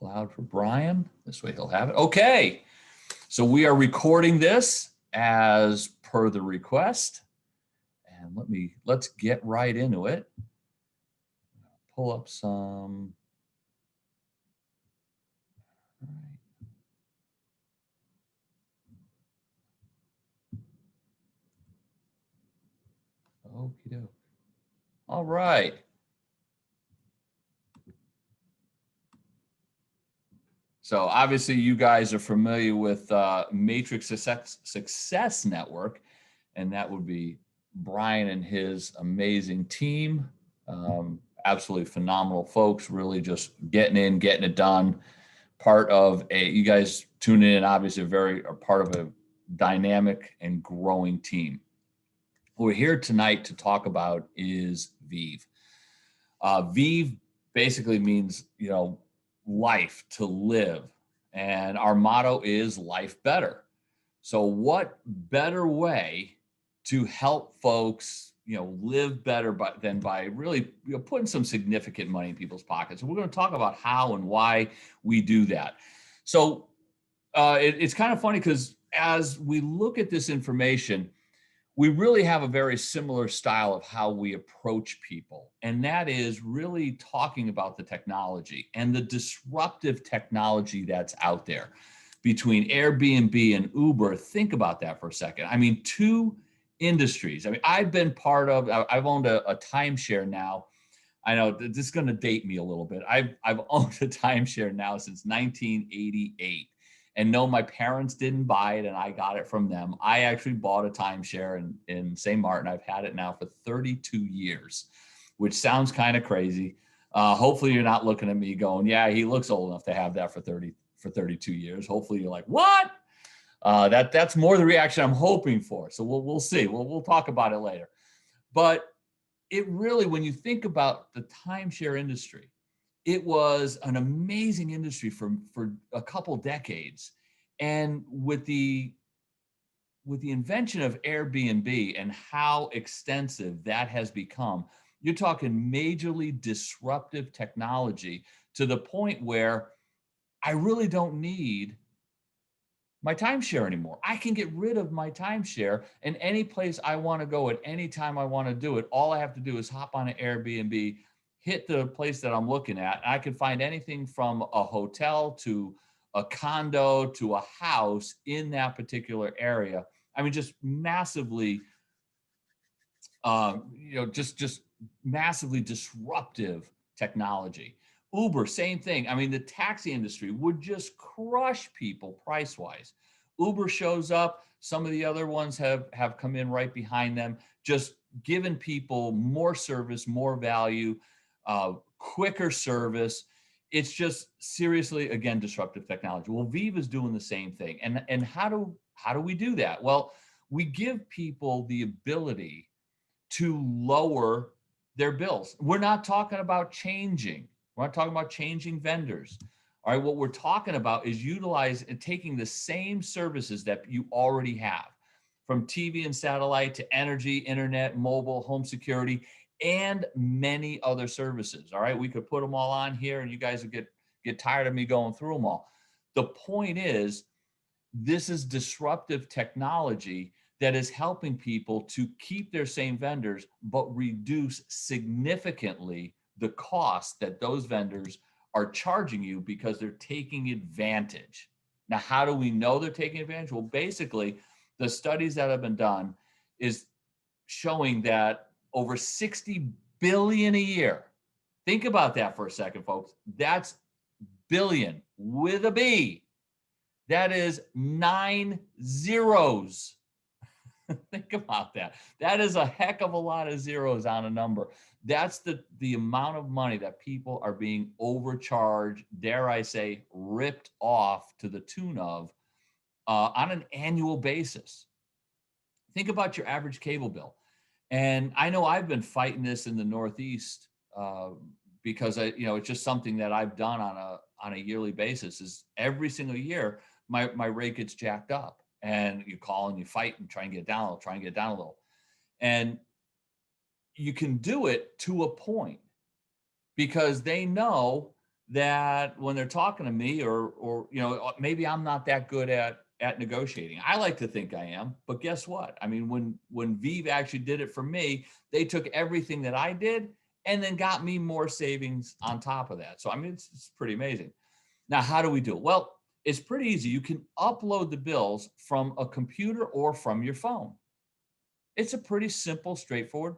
Cloud for Brian. This way he'll have it. Okay. So we are recording this as per the request. And let's get right into it. Pull up some. All right. Okie doke. All right. So obviously you guys are familiar with Matrix Success Network, and that would be Brian and his amazing team. Absolutely phenomenal folks, really just getting in, getting it done. Part of you guys tune in, obviously are part of a dynamic and growing team. What we're here tonight to talk about is Viv. Viv basically means, life, to live. And our motto is life better. So what better way to help folks, live better than by really putting some significant money in people's pockets. And we're going to talk about how and why we do that. So it's kind of funny because as we look at this information, we really have a very similar style of how we approach people. And that is really talking about the technology and the disruptive technology that's out there between Airbnb and Uber. Think about that for a second. I mean, two industries. I mean, I've owned a timeshare now. I know this is going to date me a little bit. I've owned a timeshare now since 1988. And no, my parents didn't buy it and I got it from them. I actually bought a timeshare in St. Martin. I've had it now for 32 years, which sounds kind of crazy. Hopefully you're not looking at me going, yeah, he looks old enough to have that for 32 years. Hopefully you're like, what? That's more the reaction I'm hoping for. So we'll see. We'll talk about it later. But it really, when you think about the timeshare industry, it was an amazing industry for a couple decades. And with the invention of Airbnb and how extensive that has become, you're talking majorly disruptive technology to the point where I really don't need my timeshare anymore. I can get rid of my timeshare, and any place I want to go at any time I want to do it, all I have to do is hop on an Airbnb, hit the place that I'm looking at. I can find anything from a hotel to a condo to a house in that particular area. I mean, just massively, just massively disruptive technology. Uber, same thing. I mean, the taxi industry would just crush people price-wise. Uber shows up. Some of the other ones have come in right behind them, just giving people more service, more value, quicker service. It's just seriously, again, disruptive technology. Well, Viv is doing the same thing. And how do we do that? Well, we give people the ability to lower their bills. We're not talking about changing. We're not talking about changing vendors. All right, what we're talking about is utilize and taking the same services that you already have, from TV and satellite to energy, internet, mobile, home security, and many other services. All right, we could put them all on here and you guys would get tired of me going through them all. The point is, this is disruptive technology that is helping people to keep their same vendors, but reduce significantly the cost that those vendors are charging you because they're taking advantage. Now, how do we know they're taking advantage? Well, basically, the studies that have been done is showing that over 60 billion a year. Think about that for a second, folks. That's billion with a B. That is 9 zeros. Think about that. That is a heck of a lot of zeros on a number. That's the amount of money that people are being overcharged, dare I say, ripped off to the tune of on an annual basis. Think about your average cable bill. And I know I've been fighting this in the Northeast because it's just something that I've done on a yearly basis. Is every single year my rate gets jacked up. And you call and you fight and try and get down a little. And you can do it to a point because they know that when they're talking to me, or maybe I'm not that good at negotiating. I like to think I am, but guess what? I mean, when Viv actually did it for me, they took everything that I did and then got me more savings on top of that. So I mean, it's pretty amazing. Now, how do we do it? Well, it's pretty easy. You can upload the bills from a computer or from your phone. It's a pretty simple, straightforward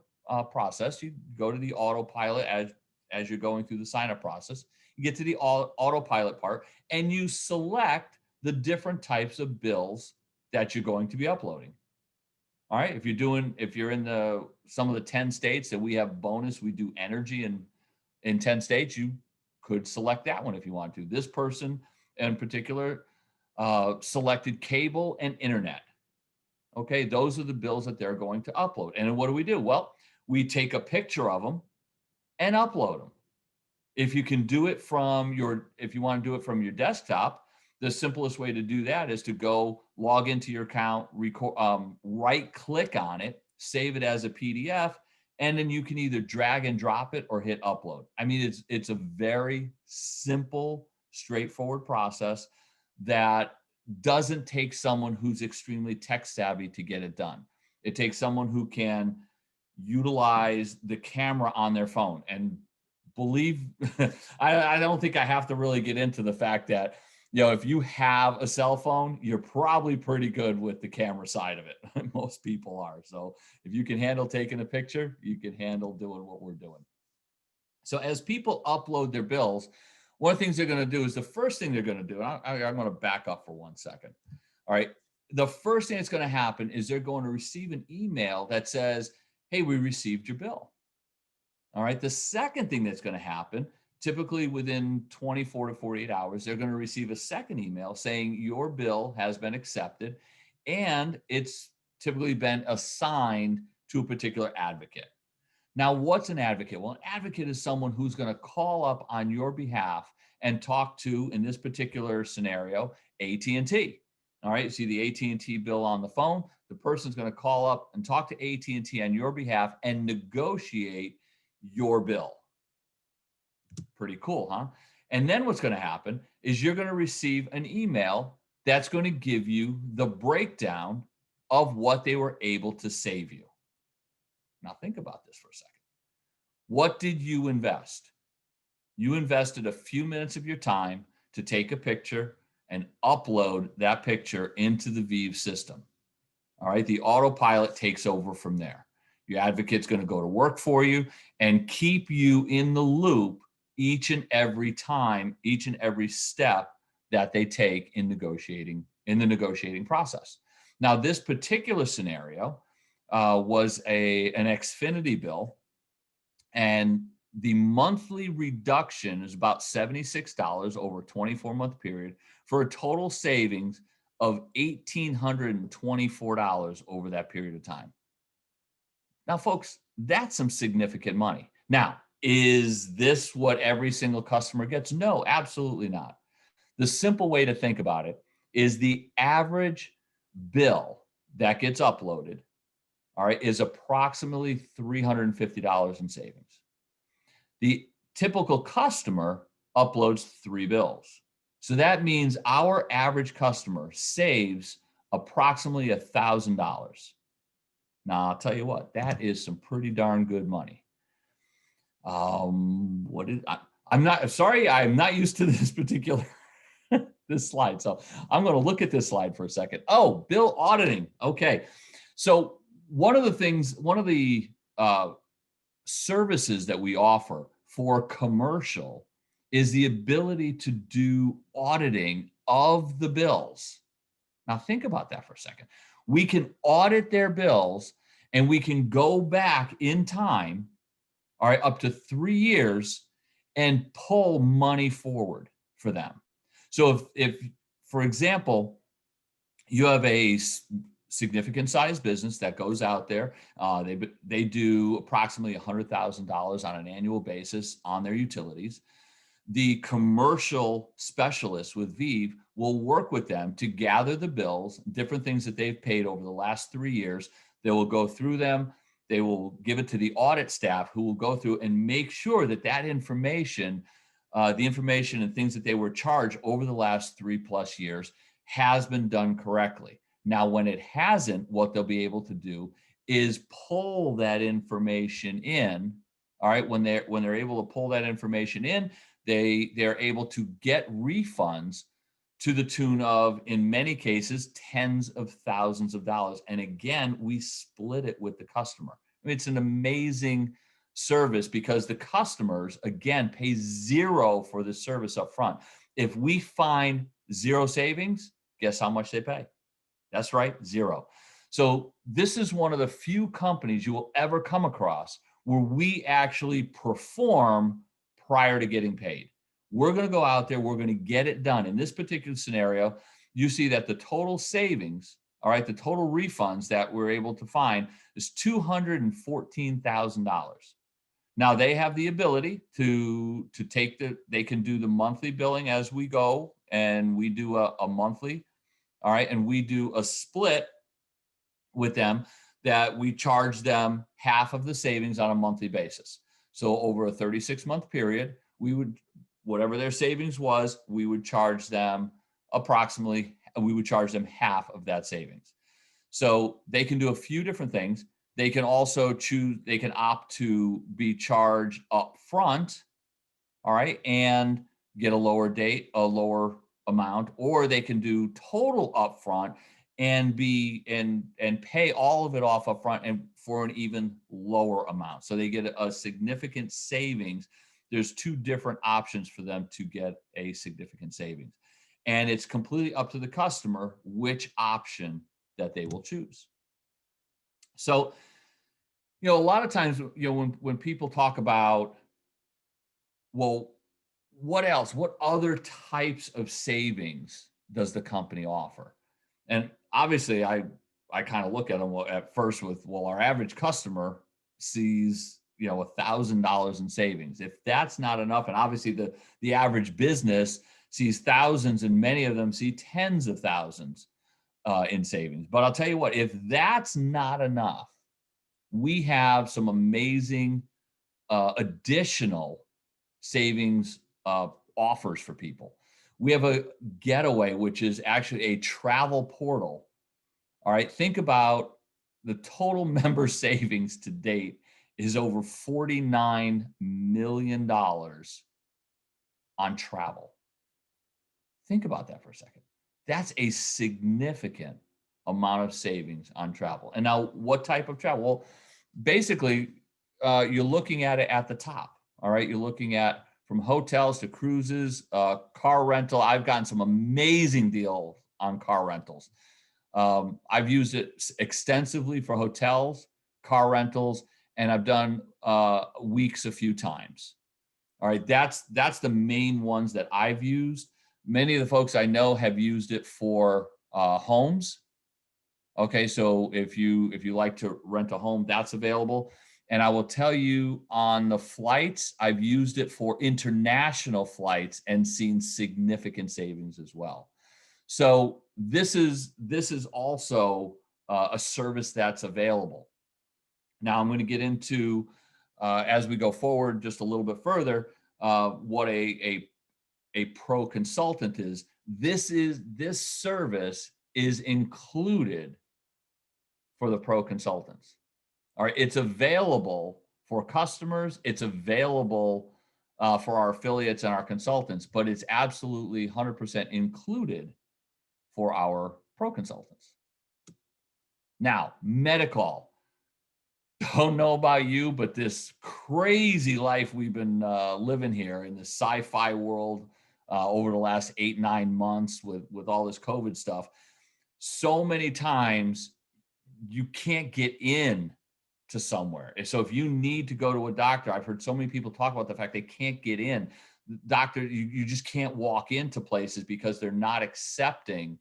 process. You go to the autopilot as you're going through the sign up process. You get to the autopilot part and you select the different types of bills that you're going to be uploading. All right. If you're in some of the 10 states that we have bonus, we do energy in 10 states, you could select that one if you want to. This person in particular selected cable and internet. Okay, those are the bills that they're going to upload. And what do? Well, we take a picture of them and upload them. If you if you want to do it from your desktop, the simplest way to do that is to go log into your account, right click on it, save it as a PDF, and then you can either drag and drop it or hit upload. I mean, it's a very simple, straightforward process that doesn't take someone who's extremely tech savvy to get it done. It takes someone who can utilize the camera on their phone. And believe, I don't think I have to really get into the fact that, if you have a cell phone, you're probably pretty good with the camera side of it. Most people are. So if you can handle taking a picture, you can handle doing what we're doing. So as people upload their bills, one of the things they're going to do is the first thing they're going to do, and I'm going to back up for 1 second. All right. The first thing that's going to happen is they're going to receive an email that says, hey, we received your bill. All right. The second thing that's going to happen, typically within 24 to 48 hours, they're going to receive a second email saying your bill has been accepted and it's typically been assigned to a particular advocate. Now, what's an advocate? Well, an advocate is someone who's going to call up on your behalf and talk to, in this particular scenario, AT&T. All right, see the AT&T bill on the phone. The person's going to call up and talk to AT&T on your behalf and negotiate your bill. Pretty cool, huh? And then what's going to happen is you're going to receive an email that's going to give you the breakdown of what they were able to save you. Now think about this for a second. What did you invest? You invested a few minutes of your time to take a picture and upload that picture into the Viv system. All right, the autopilot takes over from there. Your advocate's going to go to work for you and keep you in the loop each and every time, each and every step that they take in the negotiating process. Now, this particular scenario was an Xfinity bill, and the monthly reduction is about $76 over a 24-month period for a total savings of $1,824 over that period of time. Now, folks, that's some significant money. Now, is this what every single customer gets? No, absolutely not. The simple way to think about it is the average bill that gets uploaded, all right, is approximately $350 in savings. The typical customer uploads 3 bills. So that means our average customer saves approximately $1,000. Now, I'll tell you what, that is some pretty darn good money. I'm not used to this particular this slide. So I'm going to look at this slide for a second. Oh, bill auditing. Okay. So one of the services that we offer for commercial is the ability to do auditing of the bills. Now think about that for a second. We can audit their bills and we can go back in time, all right, up to 3 years and pull money forward for them. So if for example, you have a significant size business that goes out there, they do approximately $100,000 on an annual basis on their utilities. The commercial specialist with Viv will work with them to gather the bills, different things that they've paid over the last 3 years. They will go through them. They will give it to the audit staff who will go through and make sure that that information the information and things that they were charged over the last 3+ years has been done correctly. Now, when it hasn't, what they'll be able to do is pull that information in. All right, when they're able to pull that information in, they're able to get refunds to the tune of, in many cases, tens of thousands of dollars. And again, we split it with the customer. I mean, it's an amazing service because the customers, again, pay zero for the service up front. If we find zero savings, guess how much they pay? That's right, zero. So this is one of the few companies you will ever come across where we actually perform prior to getting paid. We're going to go out there, we're going to get it done. In this particular scenario, you see that the total savings, all right, the total refunds that we're able to find is $214,000. Now they have the ability to they can do the monthly billing as we go, and we do a monthly, all right, and we do a split with them that we charge them half of the savings on a monthly basis. So over a 36-month period, we would, whatever their savings was, we would charge them half of that savings. So they can do a few different things. They can also they can opt to be charged up front, all right, and get a lower amount, or they can do total upfront and pay all of it off up front and for an even lower amount. So they get a significant savings. There's two different options for them to get a significant savings. And it's completely up to the customer which option that they will choose. So, a lot of times, when people talk about, well, what else? What other types of savings does the company offer? And obviously, I kind of look at them at first with, well, our average customer sees, $1,000 in savings. If that's not enough, and obviously the average business sees thousands, and many of them see tens of thousands in savings. But I'll tell you what, if that's not enough, we have some amazing additional savings offers for people. We have a Getaway, which is actually a travel portal. All right, think about the total member savings to date is over $49 million on travel. Think about that for a second. That's a significant amount of savings on travel. And now, what type of travel? Well, basically, you're looking at it at the top. All right, you're looking at from hotels to cruises, car rental. I've gotten some amazing deals on car rentals. I've used it extensively for hotels, car rentals, and I've done weeks a few times. All right, that's the main ones that I've used. Many of the folks I know have used it for homes. Okay, so if you like to rent a home, that's available. And I will tell you, on the flights, I've used it for international flights and seen significant savings as well. So this is also a service that's available. Now I'm going to get into, as we go forward just a little bit further, what a pro consultant is. This service is included for the pro consultants. All right, it's available for customers. It's available for our affiliates and our consultants, but it's absolutely 100% included for our pro consultants. Now, Medical. Don't know about you, but this crazy life we've been living here in the sci-fi world over the last 8-9 months with all this COVID stuff, so many times you can't get in to somewhere. So if you need to go to a doctor, I've heard so many people talk about the fact they can't get in. Doctor, you just can't walk into places because they're not accepting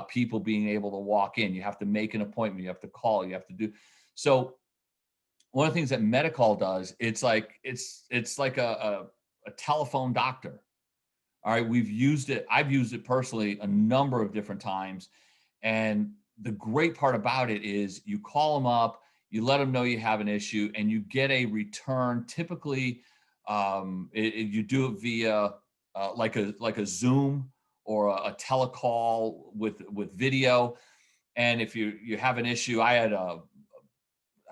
people being able to walk in. You have to make an appointment. You have to call. You have to do. So one of the things that Medical does, it's like a telephone doctor. All right, we've used it. I've used it personally a number of different times, and the great part about it is you call them up, you let them know you have an issue, and you get a return, typically You do it via like a Zoom or a telecall with video. And if you have an issue, I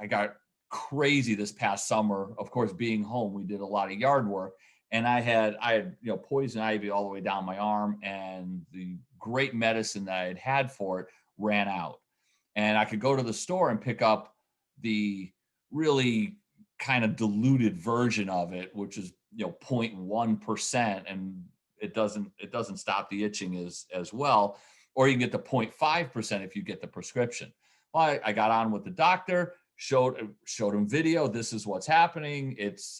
got crazy this past summer. Of course, being home, we did a lot of yard work, and I had poison ivy all the way down my arm, and the great medicine that I had had for it ran out. And I could go to the store and pick up the really kind of diluted version of it, which is 0.1%, and it doesn't stop the itching as well. Or you can get the 0.5% if you get the prescription. Well, I got on with the doctor, showed him video. This is what's happening.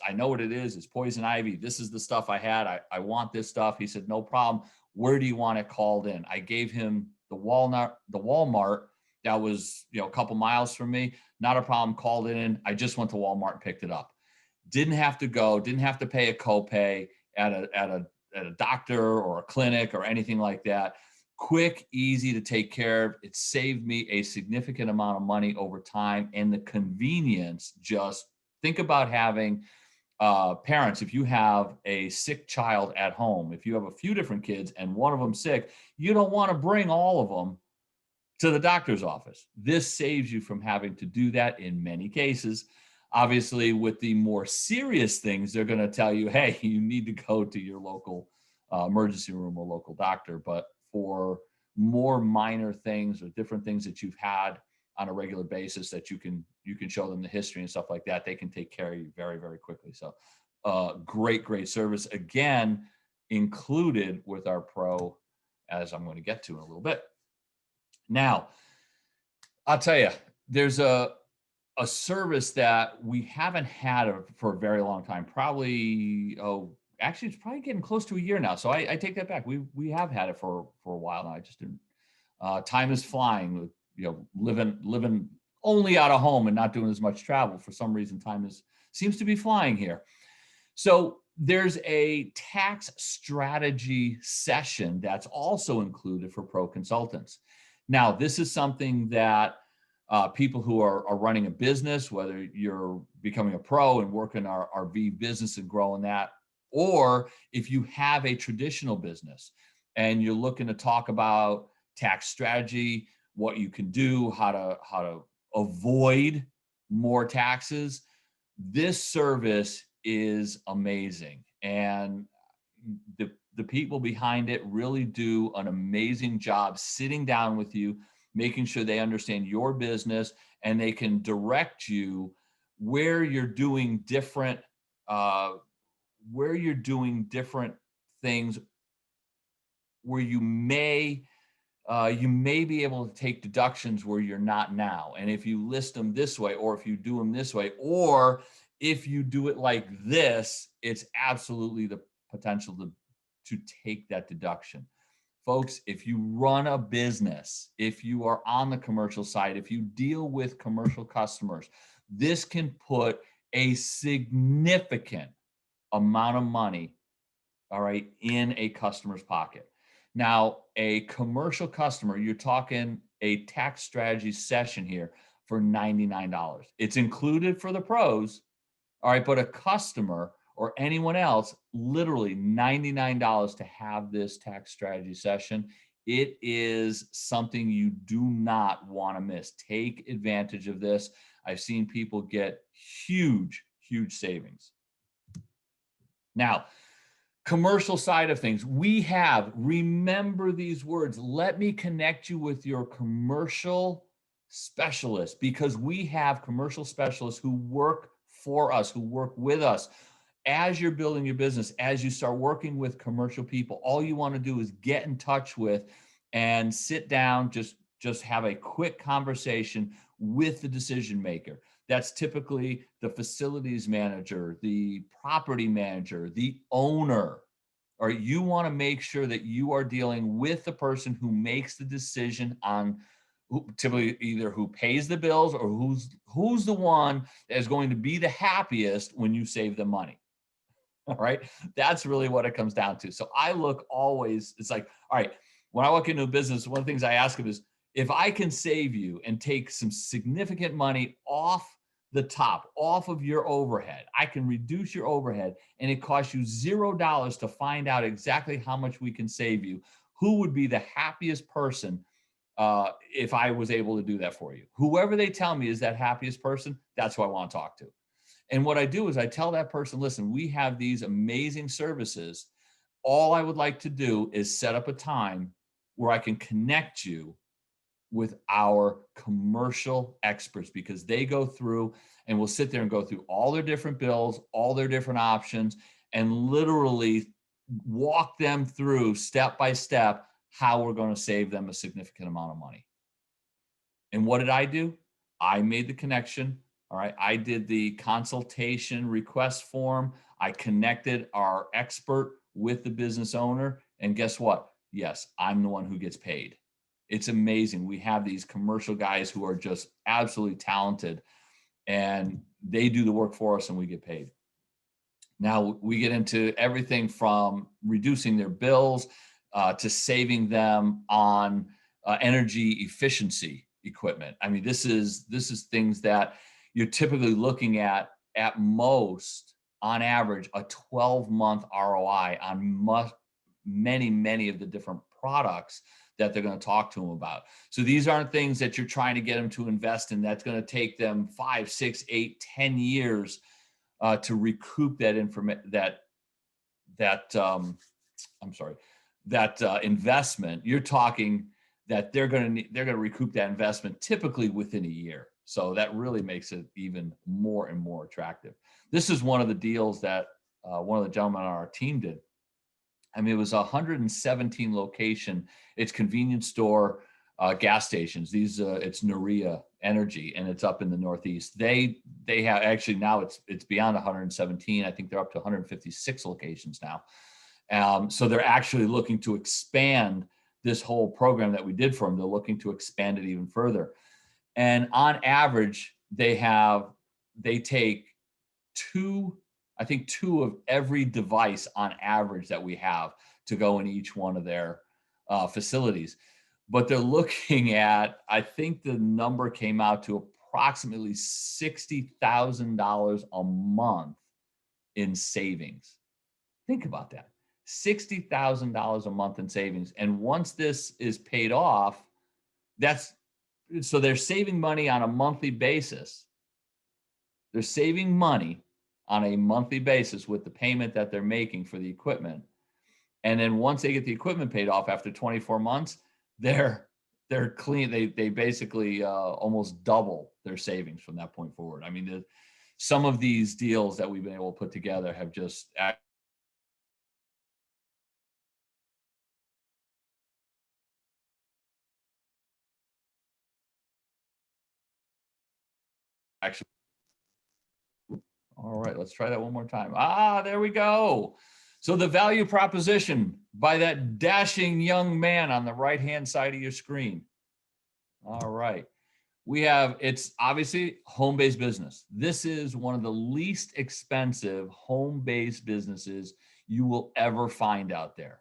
I know what it is. It's poison ivy. This is the stuff I had. I want this stuff. He said, no problem. Where do you want it called in? I gave him the Walmart that was a couple miles from me. Not a problem. Called it in. I just went to Walmart and picked it up. Didn't have to pay a copay at a doctor or a clinic or anything like that. Quick, easy to take care of. It saved me a significant amount of money over time, and the convenience. Just think about having parents. If you have a sick child at home, if you have a few different kids and one of them sick, you don't want to bring all of them to the doctor's office. This saves you from having to do that in many cases. Obviously, with the more serious things, they're going to tell you, hey, you need to go to your local emergency room or local doctor. But for more minor things or different things that you've had on a regular basis that you can show them the history and stuff like that, they can take care of you very, very quickly. So great service. Again, included with our pro, as I'm going to get to in a little bit. Now, I'll tell you, there's a service that we haven't had for a very long time. Actually, it's probably getting close to a year now. So I take that back. We have had it for a while now. I just didn't. Time is flying. Living only out of home and not doing as much travel. For some reason, seems to be flying here. So there's a tax strategy session that's also included for pro consultants. Now, this is something that people who are running a business, whether you're becoming a pro and working our Viv business and growing that, or if you have a traditional business and you're looking to talk about tax strategy, what you can do, how to avoid more taxes, this service is amazing. And the people behind it really do an amazing job sitting down with you, making sure they understand your business, and they can direct you where you're doing different things, where you may be able to take deductions where you're not now. And if you list them this way, or if you do them this way, or if you do it like this, it's absolutely the potential to take that deduction. Folks, if you run a business, if you are on the commercial side, if you deal with commercial customers, this can put a significant amount of money, all right, in a customer's pocket. Now, a commercial customer, you're talking a tax strategy session here for $99. It's included for the pros, all right, but a customer or anyone else, literally $99 to have this tax strategy session. It is something you do not want to miss. Take advantage of this. I've seen people get huge savings. Now, commercial side of things, remember these words. Let me connect you with your commercial specialist, because we have commercial specialists who work for us, who work with us. As you're building your business, as you start working with commercial people, all you want to do is get in touch with and sit down, just have a quick conversation with the decision maker. That's typically the facilities manager, the property manager, the owner. Or you want to make sure that you are dealing with the person who makes the decision on typically either who pays the bills or who's the one that is going to be the happiest when you save them money. All right. That's really what it comes down to. So I look always, it's like, all right, when I walk into a business, one of the things I ask them is, if I can save you and take some significant money off the top off of your overhead. I can reduce your overhead, and it costs you $0 to find out exactly how much we can save you. Who would be the happiest person if I was able to do that for you? Whoever they tell me is that happiest person, that's who I want to talk to. And what I do is I tell that person, listen, we have these amazing services. All I would like to do is set up a time where I can connect you with our commercial experts, because they go through and we'll sit there and go through all their different bills, all their different options, and literally walk them through step by step how we're going to save them a significant amount of money. And what did I do? I made the connection. All right. I did the consultation request form. I connected our expert with the business owner. And guess what? Yes, I'm the one who gets paid. It's amazing. We have these commercial guys who are just absolutely talented, and they do the work for us and we get paid. Now we get into everything from reducing their bills to saving them on energy efficiency equipment. I mean, this is things that you're typically looking at most, on average, a 12-month ROI on many of the different products that they're going to talk to them about. So these aren't things that you're trying to get them to invest in. That's going to take them 5, 6, 8, 10 years to recoup that investment. You're talking that they're going to recoup that investment typically within a year. So that really makes it even more and more attractive. This is one of the deals that one of the gentlemen on our team did. I mean, it was 117 location. It's convenience store, gas stations. It's Noria Energy, and it's up in the Northeast. They have actually now it's beyond 117. I think they're up to 156 locations now. So they're actually looking to expand this whole program that we did for them. They're looking to expand it even further. And on average, they take two of every device on average that we have to go in each one of their facilities. But they're looking at, I think the number came out to approximately $60,000 a month in savings. Think about that. $60,000 a month in savings. And once this is paid off, so they're saving money on a monthly basis. They're saving money on a monthly basis with the payment that they're making for the equipment. And then once they get the equipment paid off after 24 months, they're clean. They basically almost double their savings from that point forward. I mean, some of these deals that we've been able to put together have just actually. All right, let's try that one more time. There we go. So the value proposition by that dashing young man on the right-hand side of your screen. All right. It's obviously home-based business. This is one of the least expensive home-based businesses you will ever find out there.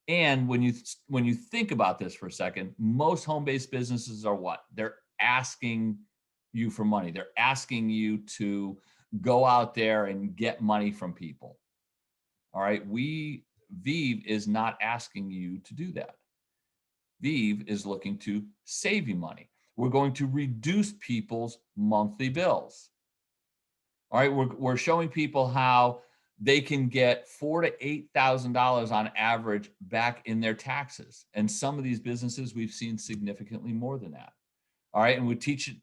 And when you think about this for a second, most home-based businesses are what? They're asking you for money. They're asking you to go out there and get money from people. All right. Viv is not asking you to do that. Viv is looking to save you money. We're going to reduce people's monthly bills. All right. We're showing people how they can get $4,000 to $8,000 on average back in their taxes. And some of these businesses we've seen significantly more than that. All right. And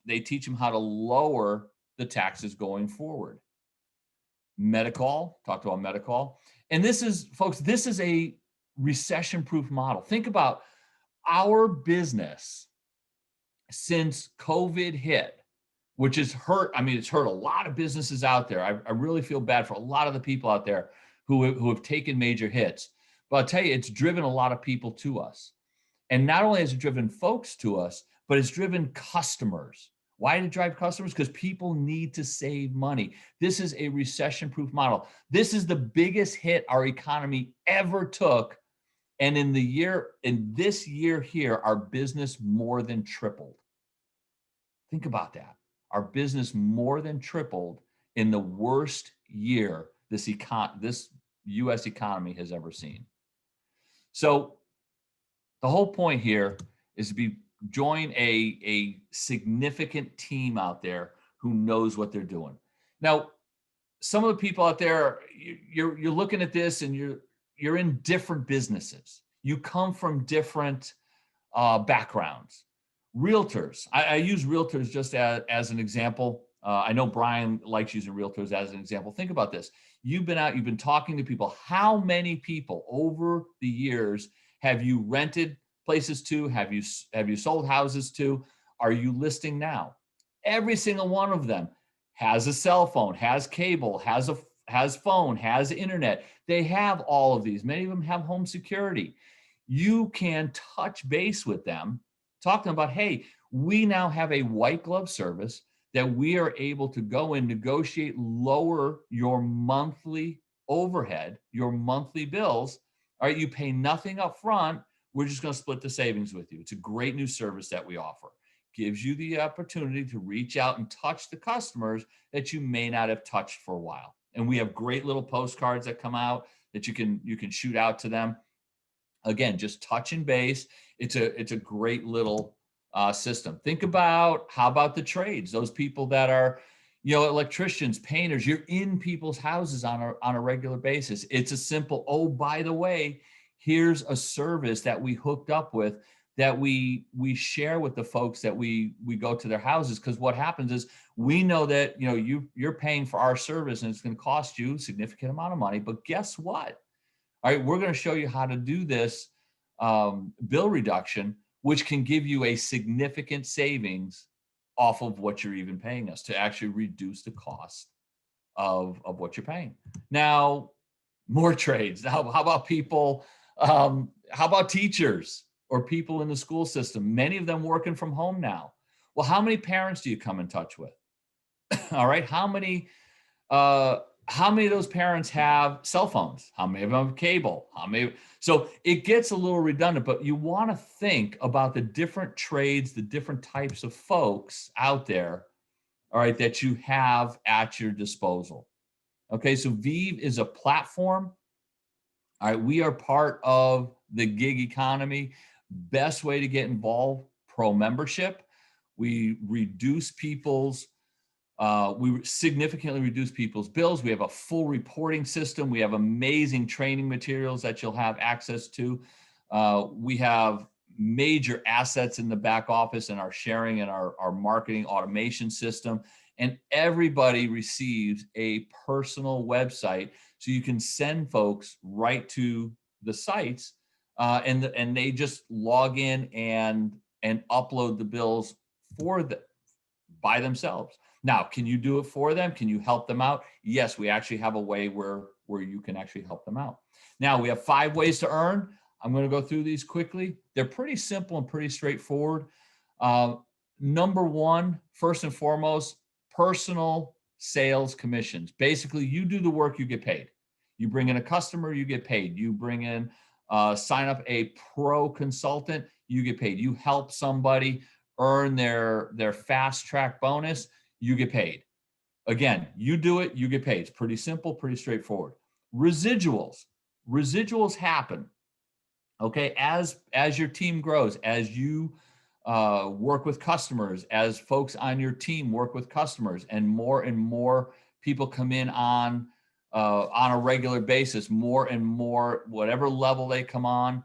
they teach them how to lower the taxes going forward. Medical, talked about medical. And this is, folks, this is a recession-proof model. Think about our business since COVID hit, which has hurt. I mean, it's hurt a lot of businesses out there. I really feel bad for a lot of the people out there who have taken major hits. But I'll tell you, it's driven a lot of people to us. And not only has it driven folks to us, but it's driven customers. Why did it drive customers? Because people need to save money. This is a recession-proof model. This is the biggest hit our economy ever took. And in this year here, our business more than tripled. Think about that. Our business more than tripled in the worst year this U.S. economy has ever seen. So the whole point here is to join a significant team out there who knows what they're doing. Now, some of the people out there, you're looking at this and you're in different businesses. You come from different backgrounds. Realtors, I use realtors just as an example. I know Brian likes using realtors as an example. Think about this. You've been talking to people. How many people over the years have you rented places to? Have you sold houses to? Are you listing now? Every single one of them has a cell phone, has cable, has phone, has internet. They have all of these. Many of them have home security. You can touch base with them, talk to them about, hey, we now have a white glove service that we are able to go and negotiate, lower your monthly overhead, your monthly bills. All right, you pay nothing up front. We're just going to split the savings with you. It's a great new service that we offer. Gives you the opportunity to reach out and touch the customers that you may not have touched for a while. And we have great little postcards that come out that you can shoot out to them. Again, just touching base. It's a great little system. Think about, how about the trades? Those people that are, electricians, painters. You're in people's houses on a regular basis. It's a simple, oh, by the way, here's a service that we hooked up with that we share with the folks that we go to their houses. Because what happens is, we know that you're paying for our service and it's going to cost you a significant amount of money. But guess what? All right, we're going to show you how to do this bill reduction, which can give you a significant savings off of what you're even paying us, to actually reduce the cost of what you're paying. Now, more trades. Now, how about people? How about teachers or people in the school system? Many of them working from home now. Well, how many parents do you come in touch with? All right, how many of those parents have cell phones? How many of them have cable? So it gets a little redundant, but you want to think about the different trades, the different types of folks out there, all right, that you have at your disposal. Okay, so Viv is a platform. All right, we are part of the gig economy. Best way to get involved, pro membership. We significantly reduce people's bills. We have a full reporting system. We have amazing training materials that you'll have access to. We have major assets in the back office and our sharing and our marketing automation system. And everybody receives a personal website, so you can send folks right to the sites, and they just log in and upload the bills by themselves. Now, can you do it for them? Can you help them out? Yes, we actually have a way where you can actually help them out. Now, we have 5 ways to earn. I'm going to go through these quickly. They're pretty simple and pretty straightforward. Number 1, first and foremost, personal sales commissions. Basically, you do the work, you get paid. You bring in a customer, you get paid. You bring in, sign up a pro consultant, you get paid. You help somebody earn their fast track bonus, you get paid. Again, you do it, you get paid. It's pretty simple, pretty straightforward. Residuals happen, okay, as your team grows, as you work with customers, as folks on your team work with customers, and more people come in on a regular basis, more and more, whatever level they come on,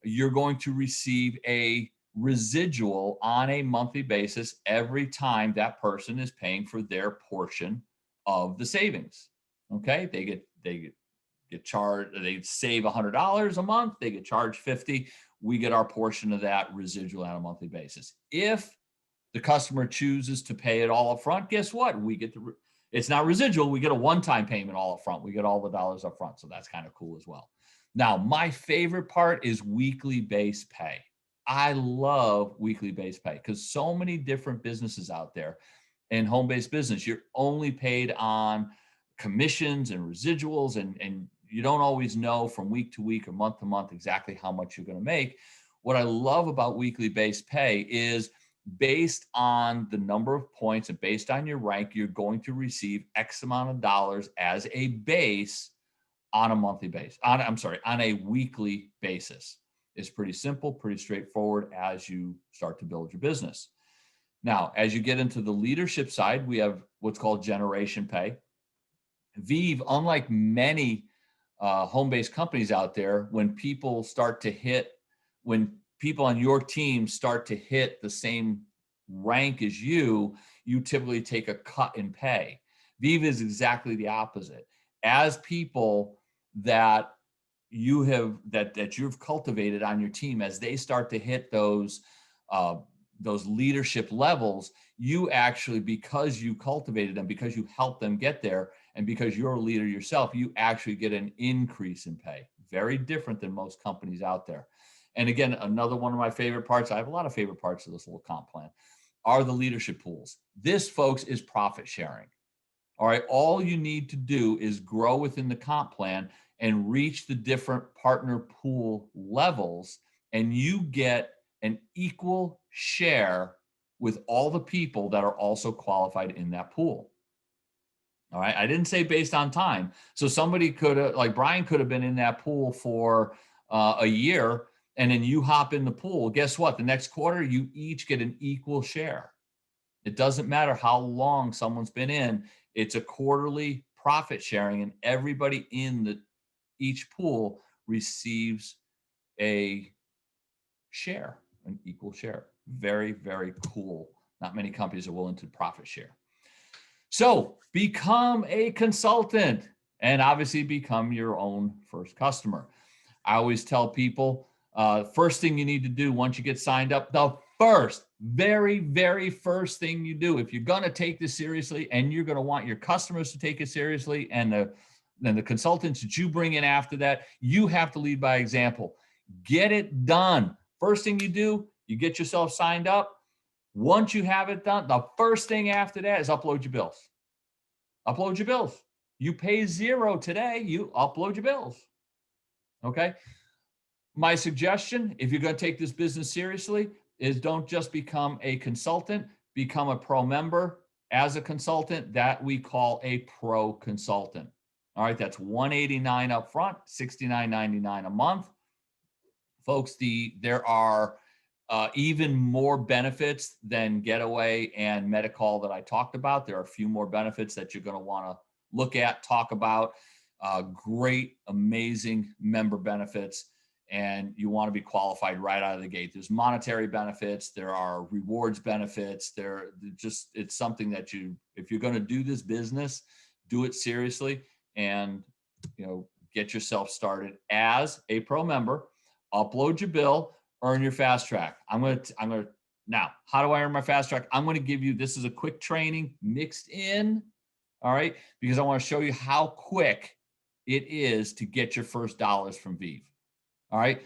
you're going to receive a residual on a monthly basis every time that person is paying for their portion of the savings. Okay, they get charged, they save $100 a month, they get charged $50. We get our portion of that residual on a monthly basis. If the customer chooses to pay it all up front, guess what? We get it's not residual, we get a one-time payment all up front. We get all the dollars up front. So that's kind of cool as well. Now, my favorite part is weekly base pay. I love weekly base pay because so many different businesses out there in home-based business, you're only paid on commissions and residuals, and you don't always know from week to week or month to month exactly how much you're going to make. What I love about weekly base pay is based on the number of points and based on your rank, you're going to receive X amount of dollars as a base on a monthly basis. On a weekly basis. It's pretty simple, pretty straightforward as you start to build your business. Now, as you get into the leadership side, we have what's called generation pay. Viv, unlike many home-based companies out there, when people on your team start to hit the same rank as you typically take a cut in pay. Viv is exactly the opposite. As people that you've cultivated on your team, as they start to hit those leadership levels, you actually, because you cultivated them, because you helped them get there, and because you're a leader yourself, you actually get an increase in pay. Very different than most companies out there. And again, another one of my favorite parts, I have a lot of favorite parts of this little comp plan, are the leadership pools. This, folks, is profit sharing. All right, all you need to do is grow within the comp plan and reach the different partner pool levels, and you get an equal share with all the people that are also qualified in that pool. All right, I didn't say based on time. So somebody could have, like Brian could have been in that pool for a year, and then you hop in the pool. Guess what? The next quarter, you each get an equal share. It doesn't matter how long someone's been in. It's a quarterly profit sharing, and everybody in each pool receives a share, an equal share. Very, very cool. Not many companies are willing to profit share. So become a consultant and obviously become your own first customer. I always tell people, first thing you need to do once you get signed up, the very, very first thing you do, if you're going to take this seriously and you're going to want your customers to take it seriously, and the consultants that you bring in after that, you have to lead by example. Get it done. First thing you do, you get yourself signed up. Once you have it done, the first thing after that is upload your bills. Upload your bills. You pay $0 today, you upload your bills. Okay? My suggestion, if you're going to take this business seriously, is don't just become a consultant, become a pro member. As a consultant, that we call a pro consultant. All right, that's $189 up front, $69.99 a month. Folks, there are even more benefits than Getaway and Medi-Call that I talked about. There are a few more benefits that you're going to want to look at, talk about. Great, amazing member benefits, and you want to be qualified right out of the gate. There's monetary benefits. There are rewards benefits. It's something that if you're going to do this business, do it seriously, and get yourself started as a pro member. Upload your bill, earn your fast track. Now, how do I earn my fast track? I'm going to give you, this is a quick training mixed in, all right, because I want to show you how quick it is to get your first dollars from Viv. All right.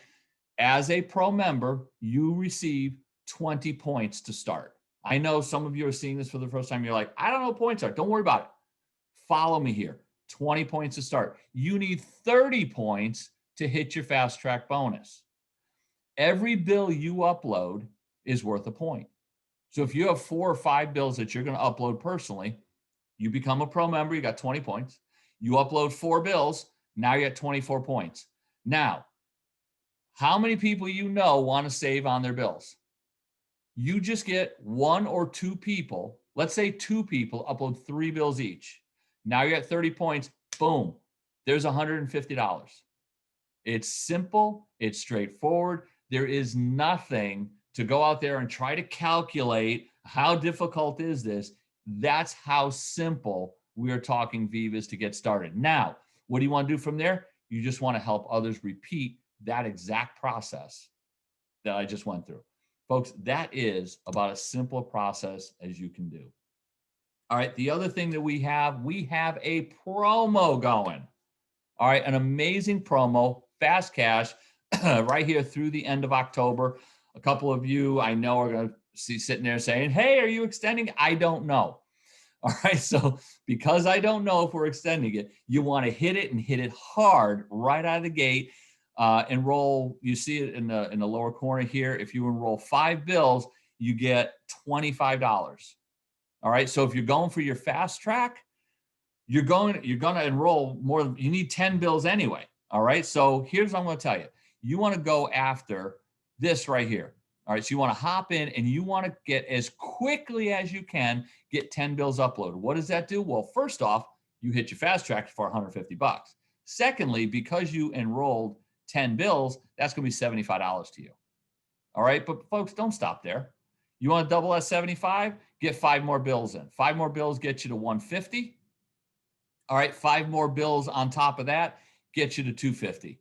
As a pro member, you receive 20 points to start. I know some of you are seeing this for the first time. You're like, I don't know what points are. Don't worry about it. Follow me here. 20 points to start. You need 30 points to hit your fast track bonus. Every bill you upload is worth a point. So if you have 4 or 5 bills that you're going to upload personally, you become a pro member, you got 20 points. You upload 4 bills, now you got 24 points. Now, how many people want to save on their bills? You just get 1 or 2 people, let's say 2 people upload 3 bills each. Now you're at 30 points, boom, there's $150. It's simple, it's straightforward. There is nothing to go out there and try to calculate how difficult is this. That's how simple we are talking Viv is to get started. Now, what do you want to do from there? You just want to help others repeat that exact process that I just went through. Folks, that is about as simple a process as you can do. All right, the other thing that we have a promo going. All right, an amazing promo, fast cash, right here through the end of October. A couple of you I know are going to see sitting there saying, hey, are you extending? I don't know. All right, so because I don't know if we're extending it, you want to hit it and hit it hard right out of the gate. Enroll, you see it in the lower corner here. If you enroll 5 bills, you get $25. All right. So if you're going for your fast track, you're going to enroll more. You need 10 bills anyway. All right. So here's what I'm going to tell you. You want to go after this right here. All right. So you want to hop in and you want to get as quickly as you can, get 10 bills uploaded. What does that do? Well, first off, you hit your fast track for $150. Secondly, because you enrolled 10 bills, that's going to be $75 to you. All right. But folks, don't stop there. You want to double that 75? Get 5 more bills in. 5 more bills get you to 150. All right. 5 more bills on top of that get you to 250.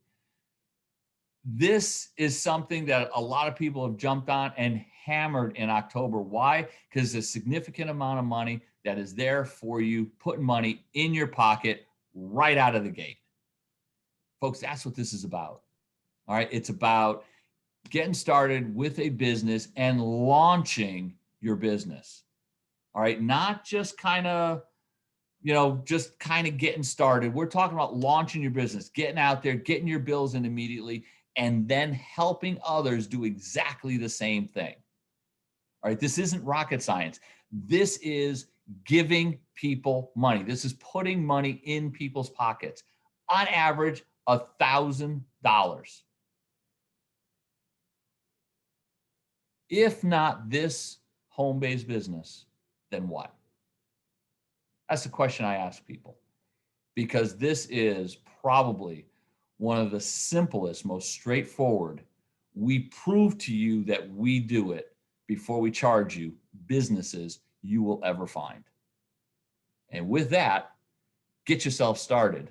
This is something that a lot of people have jumped on and hammered in October. Why? Because there's a significant amount of money that is there for you, putting money in your pocket right out of the gate. Folks, that's what this is about. All right. It's about getting started with a business and launching your business. All right. Not just kind of, just kind of getting started. We're talking about launching your business, getting out there, getting your bills in immediately, and then helping others do exactly the same thing. All right. This isn't rocket science. This is giving people money. This is putting money in people's pockets. On average, $1,000. If not this home-based business, then what? That's the question I ask people, because this is probably one of the simplest, most straightforward. We prove to you that we do it before we charge you businesses you will ever find. And with that, get yourself started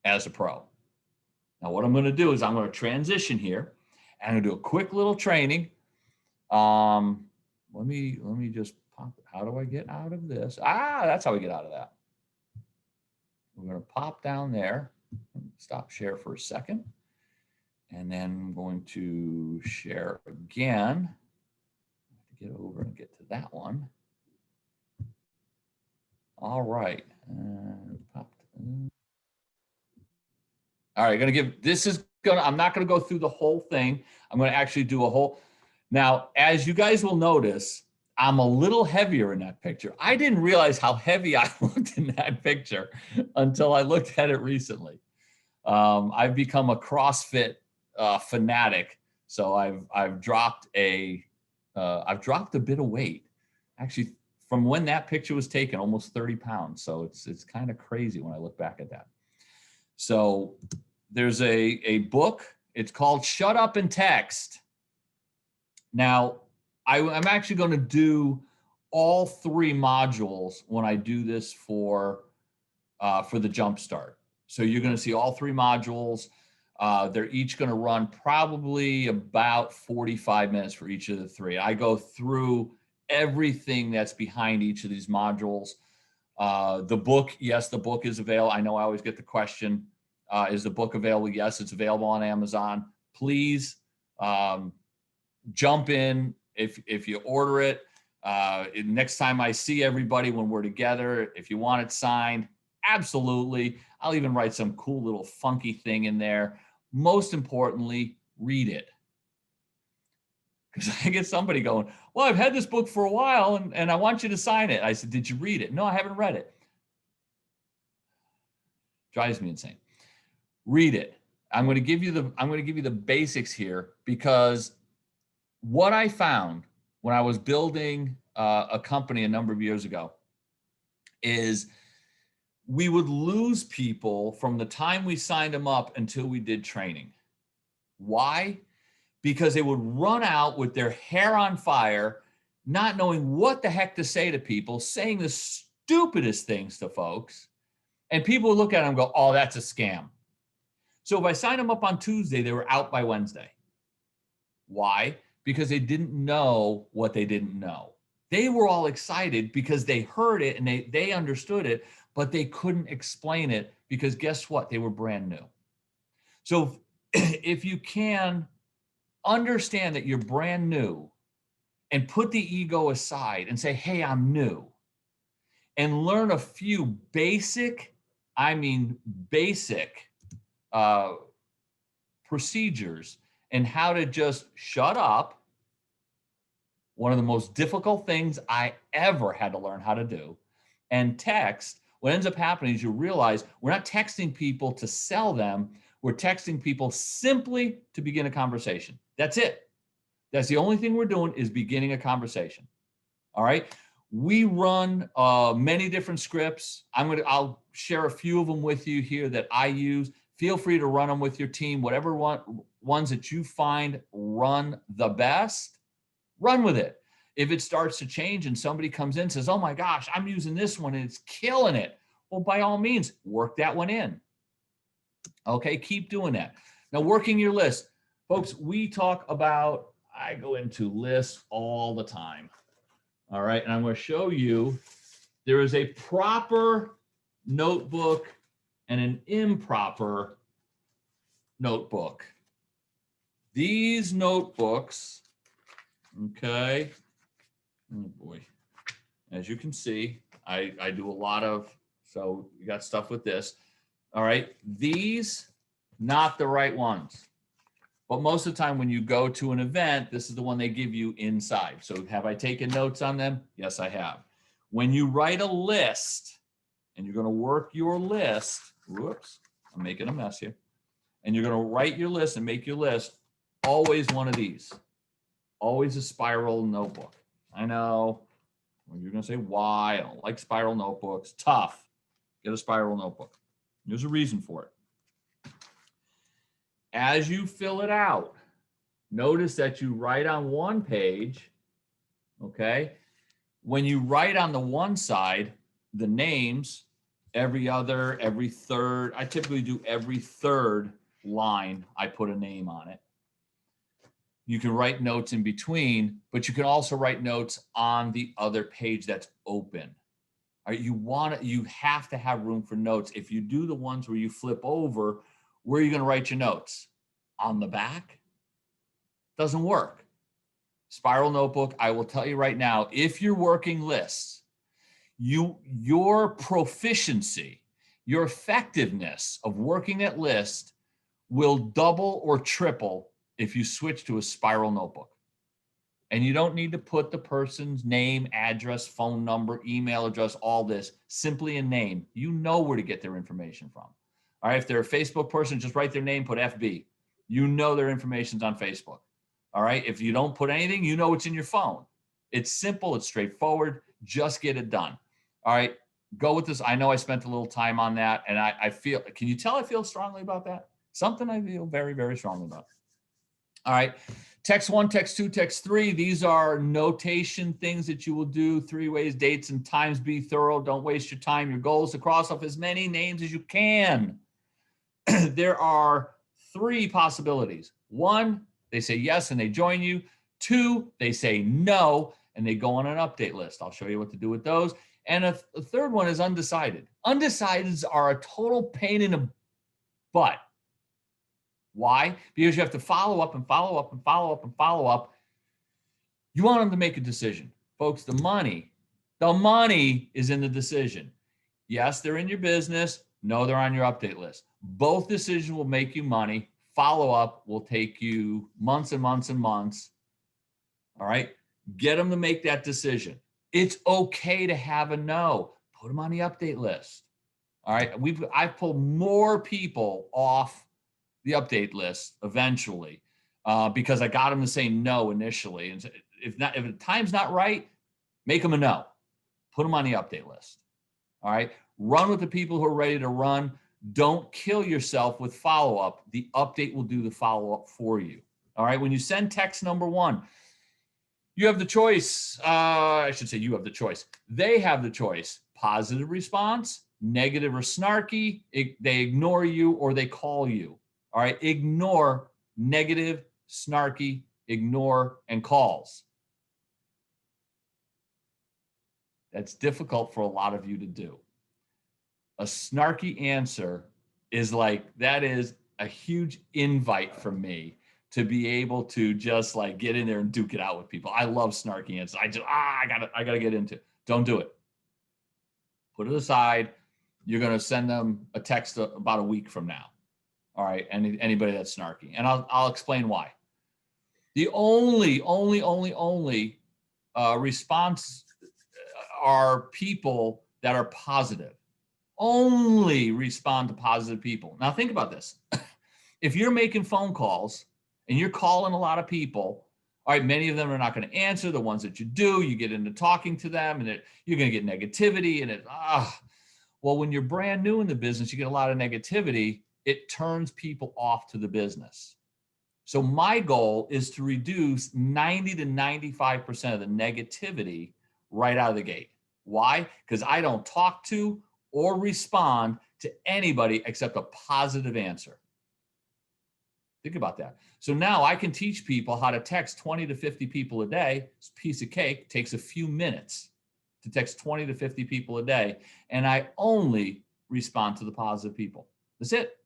as a pro. Now, what I'm going to do is I'm going to transition here. I'm going to do a quick little training. Let me just pop. How do I get out of this? That's how we get out of that. We're going to pop down there. Stop share for a second. And then I'm going to share again. Get over and get to that one. All right. All right, I'm not going to go through the whole thing. I'm going to actually do a whole. Now, as you guys will notice, I'm a little heavier in that picture. I didn't realize how heavy I looked in that picture until I looked at it recently. I've become a CrossFit fanatic, so I've dropped a bit of weight. Actually, from when that picture was taken, almost 30 pounds. So it's kind of crazy when I look back at that. So there's a book. It's called Shut Up and Text. Now, I'm actually going to do all 3 modules when I do this for the Jumpstart. So you're going to see all 3 modules. They're each going to run probably about 45 minutes for each of the 3. I go through everything that's behind each of these modules. The book, yes, the book is available. I know I always get the question, is the book available? Yes, it's available on Amazon. Please jump in if you order it. Next time I see everybody when we're together, if you want it signed, absolutely. I'll even write some cool little funky thing in there. Most importantly, read it. Because I get somebody going, well, I've had this book for a while and I want you to sign it. I said, did you read it? No, I haven't read it. Drives me insane. Read it. I'm going to give you the basics here, because what I found when I was building a company a number of years ago is we would lose people from the time we signed them up until we did training. Why? Because they would run out with their hair on fire, not knowing what the heck to say to people, saying the stupidest things to folks. And people would look at them and go, oh, that's a scam. So if I signed them up on Tuesday, they were out by Wednesday. Why? Because they didn't know what they didn't know. They were all excited because they heard it and they understood it, but they couldn't explain it because guess what? They were brand new. So if you can understand that you're brand new and put the ego aside and say, hey, I'm new, and learn a few basic procedures and how to just shut up, one of the most difficult things I ever had to learn how to do. And text, what ends up happening is you realize we're not texting people to sell them. We're texting people simply to begin a conversation. That's it. That's the only thing we're doing is beginning a conversation. All right. We run many different scripts. I'll share a few of them with you here that I use. Feel free to run them with your team. Whatever ones that you find run the best, run with it. If it starts to change and somebody comes in and says, oh my gosh, I'm using this one and it's killing it. Well, by all means, work that one in. Okay, keep doing that. Now, working your list. Folks, we talk about, I go into lists all the time. All right, and I'm going to show you there is a proper notebook and an improper notebook. These notebooks, okay, oh boy, as you can see, I do a lot of, so you got stuff with this. All right, these, not the right ones. But most of the time when you go to an event, this is the one they give you inside. So have I taken notes on them? Yes, I have. When you write a list and you're going to work your list, whoops, I'm making a mess here. And you're going to write your list and make your list, always one of these. Always a spiral notebook. I know. You're going to say, why? I don't like spiral notebooks. Tough. Get a spiral notebook. There's a reason for it. As you fill it out, notice that you write on one page, okay? When you write on the one side, the names, every other, every third, I typically do every third line, I put a name on it. You can write notes in between, but you can also write notes on the other page that's open. All right, you have to have room for notes. If you do the ones where you flip over, where are you going to write your notes? On the back? Doesn't work. Spiral notebook, I will tell you right now, if you're working lists, your proficiency, your effectiveness of working at list will double or triple if you switch to a spiral notebook. And you don't need to put the person's name, address, phone number, email address, all this, simply a name. You know where to get their information from. All right, if they're a Facebook person, just write their name, put FB. You know their information's on Facebook. All right, if you don't put anything, you know it's in your phone. It's simple, it's straightforward, just get it done. All right, go with this. I know I spent a little time on that, and I feel, can you tell I feel strongly about that? Something I feel very, very strongly about. All right, text 1, text 2, text 3. These are notation things that you will do. 3 ways, dates, and times. Be thorough. Don't waste your time. Your goal is to cross off as many names as you can. There are 3 possibilities. 1, they say yes and they join you. 2, they say no and they go on an update list. I'll show you what to do with those. And a third one is undecided. Undecideds are a total pain in the butt. Why? Because you have to follow up and follow up and follow up and follow up. You want them to make a decision. Folks, the money is in the decision. Yes, they're in your business. No, they're on your update list. Both decisions will make you money. Follow up will take you months and months and months. All right. Get them to make that decision. It's okay to have a no. Put them on the update list. All right. I've pulled more people off the update list eventually because I got them to say no initially. And if the time's not right, make them a no. Put them on the update list. All right. Run with the people who are ready to run. Don't kill yourself with follow-up. The update will do the follow-up for you. All right. When you send text number 1, you have the choice. I should say you have the choice. They have the choice. Positive response, negative or snarky. They ignore you or they call you. All right. Ignore, negative, snarky, ignore, and calls. That's difficult for a lot of you to do. A snarky answer is like, that is a huge invite from me to be able to just like get in there and duke it out with people. I love snarky answers. I gotta get into it. Don't do it. Put it aside. You're going to send them a text about a week from now. All right. Anybody that's snarky. And I'll explain why. The only response are people that are positive. Only respond to positive people. Now think about this. If you're making phone calls and you're calling a lot of people, all right, many of them are not going to answer. The ones that you do, you get into talking to them and you're going to get negativity and well, when you're brand new in the business, you get a lot of negativity. It turns people off to the business. So my goal is to reduce 90 to 95% of the negativity right out of the gate. Why? Because I don't talk to or respond to anybody except a positive answer. Think about that. So now I can teach people how to text 20 to 50 people a day. It's a piece of cake. Takes a few minutes to text 20 to 50 people a day. And I only respond to the positive people. That's it.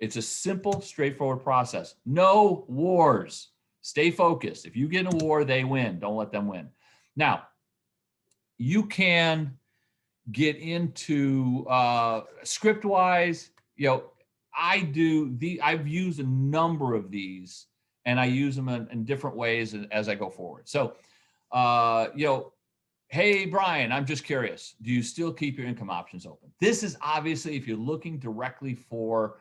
It's a simple, straightforward process. No wars. Stay focused. If you get in a war, they win. Don't let them win. Now, you can get into script-wise, I've used a number of these and I use them in different ways as I go forward. So, hey, Brian, I'm just curious. Do you still keep your income options open? This is obviously if you're looking directly for,